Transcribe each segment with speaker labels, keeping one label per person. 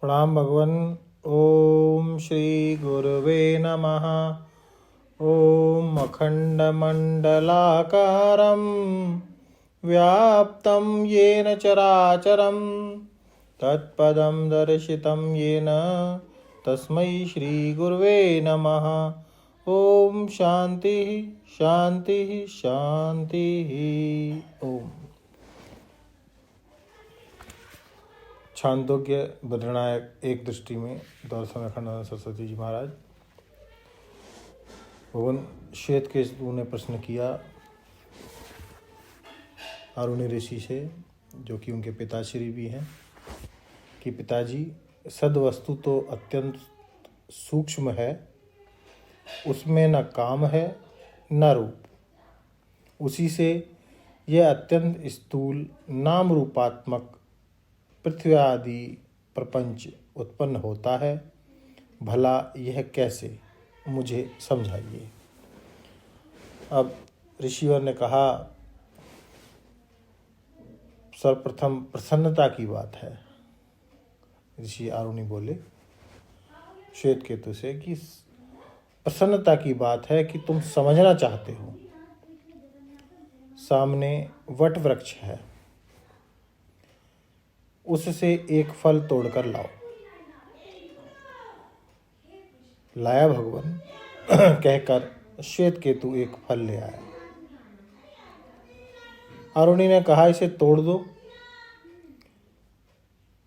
Speaker 1: प्रणाम भगवन। ओम श्री गुरुवे नमः। ओम अखंडमंडलाकारं व्याप्तं येन चराचरं तत्पदं दर्शितं येन तस्मै श्री गुरुवे नमः। ओम शांति शांति शांति। ओम। छांदोग्य बद्रनायक एक दृष्टि में दर्शन अखंडानंद सरस्वती जी महाराज। भगवान श्वेतकेतु ने प्रश्न किया अरुणि ऋषि से, जो कि उनके पिताश्री भी हैं, कि पिताजी सद्वस्तु तो अत्यंत सूक्ष्म है, उसमें न काम है न रूप, उसी से यह अत्यंत स्थूल नाम रूपात्मक पृथ्वी आदि प्रपंच उत्पन्न होता है। भला यह कैसे, मुझे समझाइए। अब ऋषिवर ने कहा, सर्वप्रथम प्रसन्नता की बात है। ऋषि आरुणि बोले श्वेतकेतु से कि प्रसन्नता की बात है कि तुम समझना चाहते हो। सामने वट वृक्ष है, उससे एक फल तोड़कर लाओ। लाया भगवान कहकर श्वेतकेतु एक फल ले आया। अरुणि ने कहा, इसे तोड़ दो,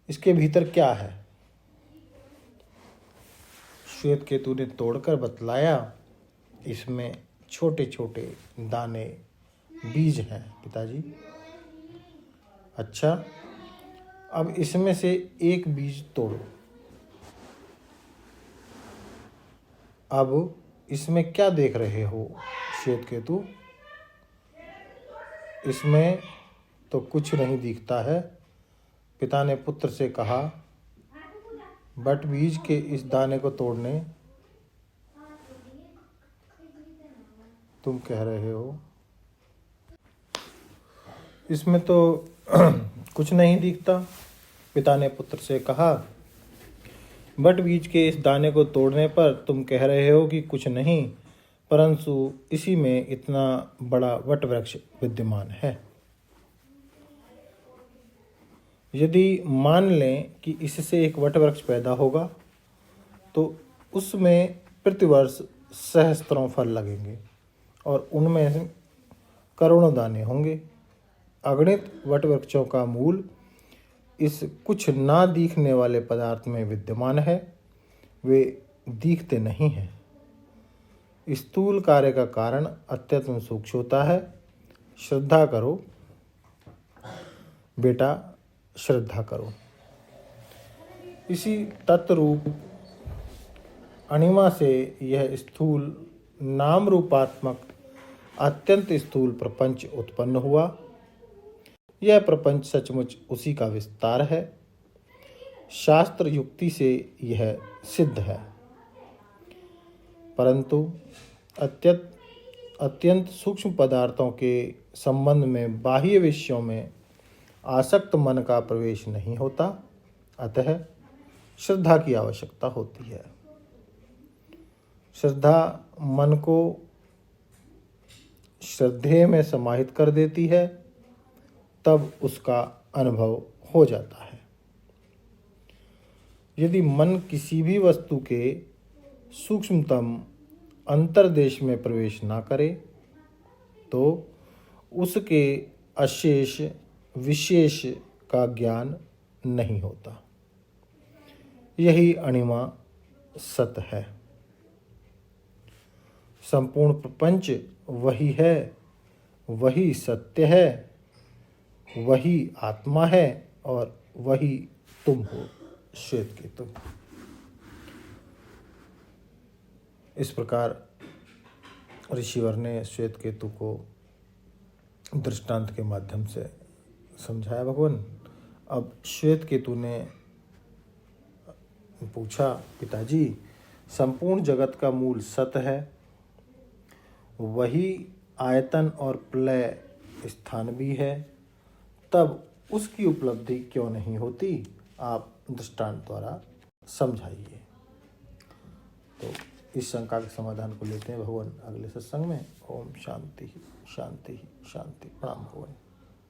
Speaker 1: इसके भीतर क्या है। श्वेतकेतु ने तोड़कर बतलाया, इसमें छोटे छोटे दाने बीज हैं पिताजी। अच्छा, अब इसमें से एक बीज तोड़ो। अब इसमें क्या देख रहे हो श्वेतकेतु? इसमें तो कुछ नहीं दिखता है। पिता ने पुत्र से कहा, बट बीज के इस दाने को तोड़ने तुम कह रहे हो। इसमें तो कुछ नहीं दिखता। पिता ने पुत्र से कहा, बट बीज के इस दाने को तोड़ने पर तुम कह रहे हो कि कुछ नहीं, परंतु इसी में इतना बड़ा वट वृक्ष विद्यमान है। यदि मान लें कि इससे एक वट वृक्ष पैदा होगा तो उसमें प्रतिवर्ष सहस्त्रों फल लगेंगे और उनमें करोड़ों दाने होंगे। अगणित वट वृक्षों का मूल इस कुछ ना दिखने वाले पदार्थ में विद्यमान है, वे दिखते नहीं हैं। स्थूल कार्य का कारण अत्यंत सूक्ष्म होता है। श्रद्धा करो बेटा, श्रद्धा करो। इसी तत्रूप अणिमा से यह स्थूल नाम रूपात्मक अत्यंत स्थूल प्रपंच उत्पन्न हुआ। यह प्रपंच सचमुच उसी का विस्तार है। शास्त्र युक्ति से यह सिद्ध है, परंतु अत्यंत सूक्ष्म पदार्थों के संबंध में बाह्य विषयों में आसक्त मन का प्रवेश नहीं होता। अतः श्रद्धा की आवश्यकता होती है। श्रद्धा मन को श्रद्धेय में समाहित कर देती है, तब उसका अनुभव हो जाता है। यदि मन किसी भी वस्तु के सूक्ष्मतम अंतर्देश में प्रवेश ना करे तो उसके अशेष विशेष का ज्ञान नहीं होता। यही अणिमा सत है। संपूर्ण प्रपंच वही है, वही सत्य है, वही आत्मा है और वही तुम हो श्वेतकेतु। इस प्रकार ऋषिवर ने श्वेतकेतु को दृष्टांत के माध्यम से समझाया भगवान। अब श्वेतकेतु ने पूछा, पिताजी संपूर्ण जगत का मूल सत है, वही आयतन और प्रलय स्थान भी है, तब उसकी उपलब्धि क्यों नहीं होती? आप दृष्टांत द्वारा समझाइए। तो इस शंका के समाधान को लेते हैं भगवान अगले सत्संग में। ओम शांति शांति शांति। प्रणाम भगवान।